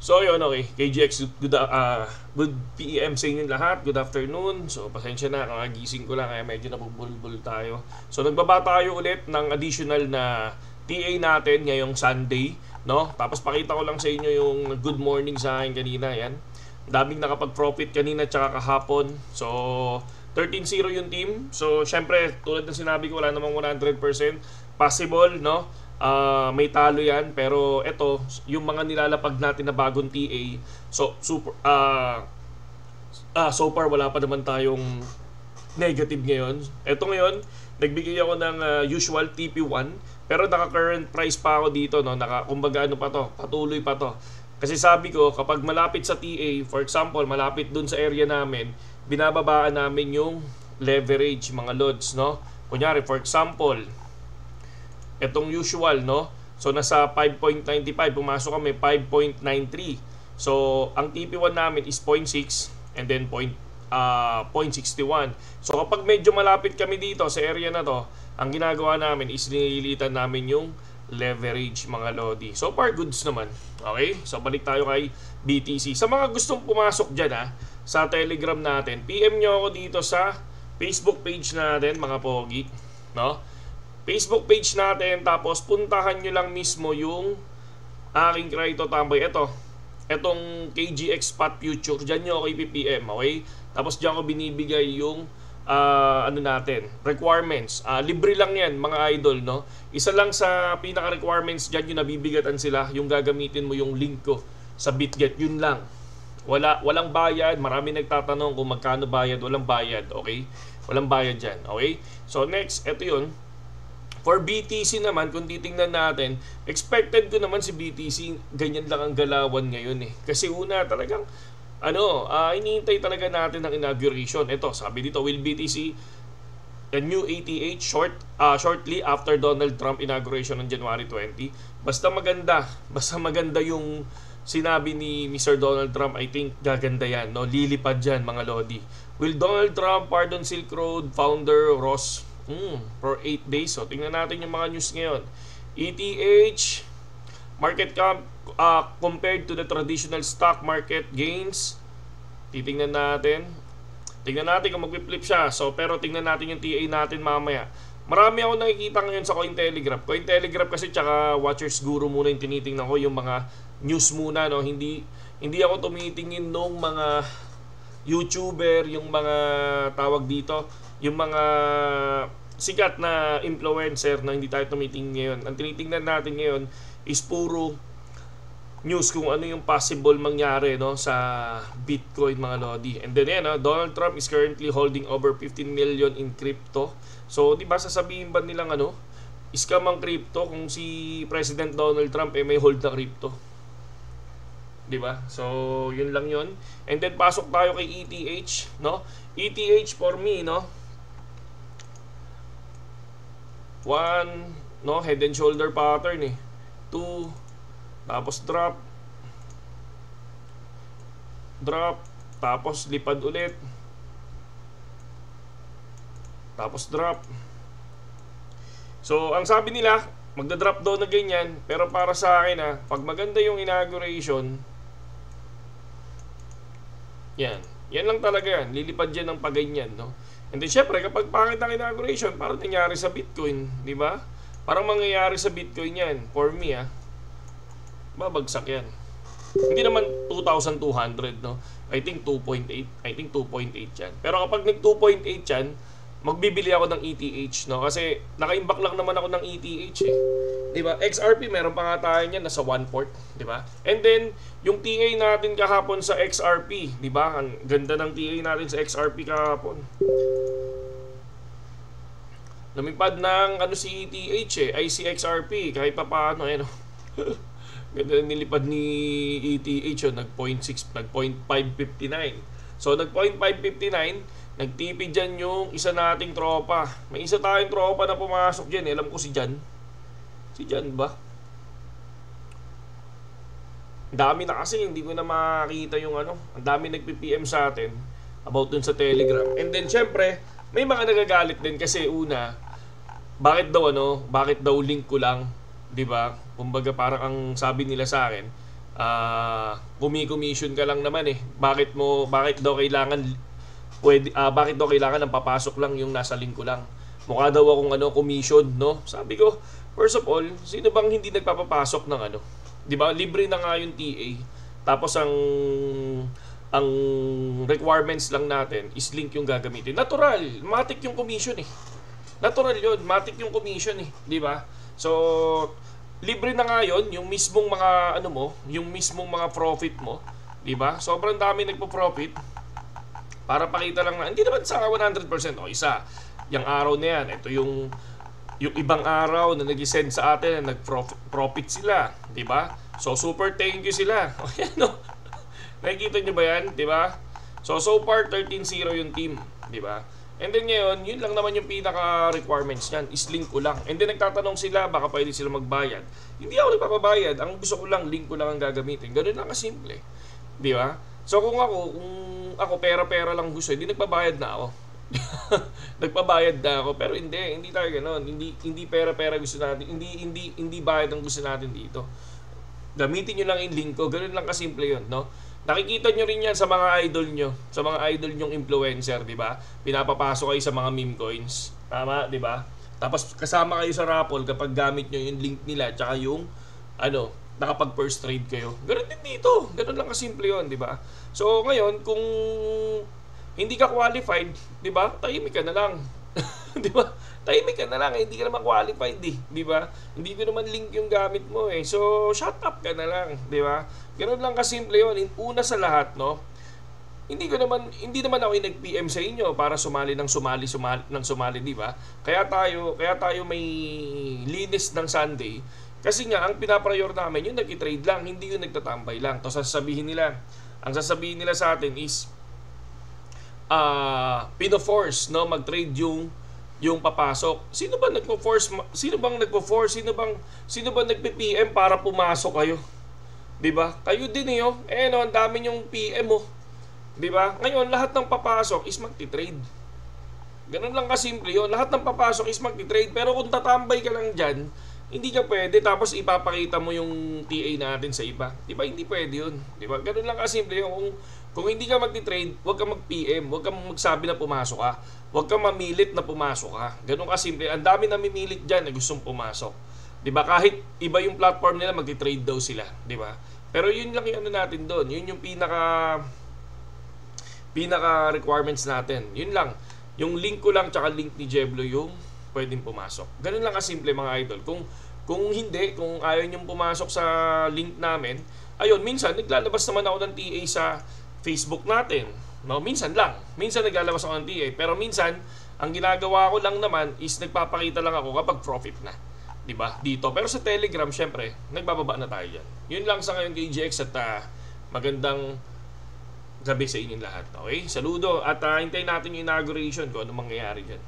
So yun, okay. KGX, good PM sa inyo lahat. Good afternoon. So pasensya na, kakagising ko lang kaya medyo nabubulbul tayo. So nagbaba tayo ulit ng additional na TA natin ngayong Sunday, no? Tapos pakita ko lang sa inyo yung good morning sa akin kanina, yan. Daming nakapag-profit kanina tsaka kahapon. So 13-0 yung team. So syempre, tulad ng sinabi ko, wala namang 100% possible, no? May talo yan, pero ito yung mga nilalapag natin na bagong TA, so super so far wala pa naman tayong negative ngayon. Ito ngayon nagbigay ako ng usual TP1, pero naka current price pa ako dito, no? Kumbaga ano pa to, patuloy pa to. Kasi sabi ko, kapag malapit sa TA, for example malapit dun sa area namin, binababaan namin yung leverage, mga lods, no? Kunyari for example, etong usual, no? So nasa 5.95, pumasok kami 5.93. So ang TP1 namin is 0.6 and then 0.61. So kapag medyo malapit kami dito sa area na to, ang ginagawa namin is nililitan namin yung leverage, mga lodi. So far goods naman. Okay? So balik tayo kay BTC. Sa mga gustong pumasok dyan sa Telegram natin, PM nyo ako dito sa Facebook page natin, mga pogi, no? Facebook page natin, tapos puntahan nyo lang mismo yung aking crypto tambay. Etong KGX Spot Future, dyan nyo ako i-PM, okay? Tapos dyan ko binibigay yung requirements. Libre lang yan, mga idol, no? Isa lang sa pinaka-requirements dyan, yung nabibigatan sila, yung gagamitin mo yung link ko sa BitGet, yun lang. Walang bayad. Marami nagtatanong kung magkano bayad. Walang bayad, okay? Walang bayad dyan, okay? So next, eto yun. For BTC naman, kung titingnan natin, expected ko naman si BTC, ganyan lang ang galawan ngayon eh. Kasi una talagang, hinihintay talaga natin ng inauguration. Ito, sabi dito, will BTC a new ATH shortly after Donald Trump inauguration on January 20? Basta maganda yung sinabi ni Mr. Donald Trump, I think gaganda yan, no? Lilipad dyan, mga lodi. Will Donald Trump pardon Silk Road founder Ross for 8 days. So tingnan natin yung mga news ngayon. ETH market cap compared to the traditional stock market gains. Tingnan natin kung magpi-flip siya. So pero tingnan natin yung TA natin mamaya. Marami ako nakikita ngayon sa Cointelegraph kasi tsaka Watchers Guru muna yung tinitingnan ko, yung mga news muna, no? Hindi ako tumitingin nung mga YouTuber, yung mga tawag dito, yung mga sikat na influencer na hindi tayo tumitingin ngayon. Ang tinitingnan natin ngayon is puro news kung ano yung possible mangyari, no, sa Bitcoin, mga lodi. And then Donald Trump is currently holding over 15 million in crypto. So di ba sasabihin ba nilang scam ang crypto kung si President Donald Trump may hold na crypto? Di ba? So yun lang yun. And then pasok tayo kay ETH, no? ETH for me, no? 1, no, head and shoulder pattern 2, tapos drop, tapos lipad ulit, tapos drop. So ang sabi nila, magda-drop daw na ganyan, pero para sa akin pag maganda yung inauguration, yan lang talaga yan, lilipad yan ng paganyan, no? And then syempre, kapag pangit ang inauguration, parang nangyari sa Bitcoin, di ba? Parang mangyayari sa Bitcoin yan. For me, babagsak yan. Hindi naman 2,200, no? I think 2.8 yan. Pero kapag nag 2.8 yan, magbibili ako ng ETH, no? Kasi naka-imbak lang naman ako ng ETH di ba? XRP meron pa nga tayo niyan, nasa 1/4, di ba? And then yung TA natin kahapon sa XRP, di ba? Ang ganda ng TA natin sa XRP kahapon. Lumipad ng si ETH ay si XRP kahit pa paano ganda nilipad ni ETH nag 0.6, nag 0.559. So nag 0.559, nag-TP dyan yung isa nating tropa. May isa tayong tropa na pumasok dyan, alam ko si Jan. Si Jan ba? Dami na kasi, hindi ko na makita yung ang dami nagpi-PM sa atin about dun sa Telegram. And then syempre, may mga nagagalit din kasi una, bakit daw link ko lang, 'di ba? Kumbaga parang ang sabi nila sa akin, Kumi-commission ka lang naman eh. Bakit daw kailangan ng papasok lang yung nasa link ko lang? Mukha daw akong commission, no? Sabi ko, first of all, sino bang hindi nagpapapasok ng 'Di ba? Libre na nga yung TA. Tapos ang requirements lang natin is link yung gagamitin. Natural, matik yung commission eh. Natural 'yun, matik yung commission eh, 'di ba? So, libre na nga 'yon, yung mismong mga yung mismong mga profit mo, 'di ba? Sobrang dami nagpo-profit. Para pakita lang na hindi naman sa 100%, isa. Yung araw na yan, ito yung ibang araw na nag-send sa atin na nag-profit sila, 'di ba? So super thank you sila. Nakikita niyo ba 'yan, 'di ba? So far 13-0 yung team, 'di ba? And then ngayon, yun lang naman yung pinaka-requirements niyan, is link ko lang. And then nagtatanong sila, baka pwede sila magbayad. Hindi ako nagpapabayad, ang gusto ko lang, link ko lang ang gagamitin. Ganun lang kasimple. Di ba? So kung ako pera-pera lang gusto, hindi nagpabayad na ako. Nagpabayad na ako, pero hindi tayo ganoon. Hindi pera-pera gusto natin, hindi bayad ang gusto natin dito. Gamitin niyo lang yung link ko, ganun lang kasimple yun, no? Nakikita nyo rin yan sa mga idol nyo, sa mga idol nyong influencer, di ba? Pinapapasok kayo sa mga meme coins. Tama, di ba? Tapos kasama kayo sa raffle kapag gamit nyo yung link nila tsaka yung nakapag first trade kayo. Ganun din dito. Ganun lang kasimple yun, di ba? So ngayon, kung hindi ka qualified, di ba? Tahimik ka na lang. Di ba? Tahimik ka na lang, hindi ka naman qualified eh, di ba? Hindi ko naman link yung gamit mo eh. So shut up ka na lang, di ba? Ganoon lang kasimple yun. Una sa lahat, no? Hindi naman ako yung nag-PM sa inyo para sumali, di ba? Kaya tayo may linis ng Sunday. Kasi nga ang pinaprior namin yung nag-trade lang, hindi yung nagtatambay lang. Tapos ang sasabihin nila sa atin is pino-force, no, mag-trade yung papasok. Sino bang nagpo-force? Sino bang nagpi-PM para pumasok kayo? 'Di ba? Kayo din ang dami yung PM mo. 'Di ba? Ngayon lahat ng papasok is magti-trade. Ganun lang kasimple 'yon. Lahat ng papasok is magti-trade, pero kung tatambay ka lang diyan, hindi ka pwede tapos ipapakita mo yung TA natin sa iba. 'Di ba? Hindi pwede 'yun. 'Di ba? Ganun lang kasimple 'yon. Kung hindi ka magti-trade, huwag kang mag-PM, huwag kang magsabi na pumasok ka. Huwag kang mamilit na pumasok ka. Ganun kasimple. Ang dami namimilit diyan na gustong pumasok. 'Di ba? Kahit iba yung platform nila, magti-trade daw sila, 'di ba? Pero yun lang yung natin doon. Yun yung pinaka requirements natin. Yun lang. Yung link ko lang tsaka link ni Jeblo yung pwedeng pumasok. Ganun lang kasimple mga idol. Kung ayaw niyong pumasok sa link namin, ayun, minsan naglalabas naman ako ng TA sa Facebook natin. No, minsan naglalabas ako ng TA, pero minsan ang ginagawa ko lang naman is nagpapakita lang ako kapag profit na. 'Di ba? Dito. Pero sa Telegram, syempre, nagbababa na tayo diyan. Yun lang sa ngayon kay GX at magandang gabi sa inyong lahat. Okay? Saludo at hintayin natin yung inauguration kung ano mangyayari diyan.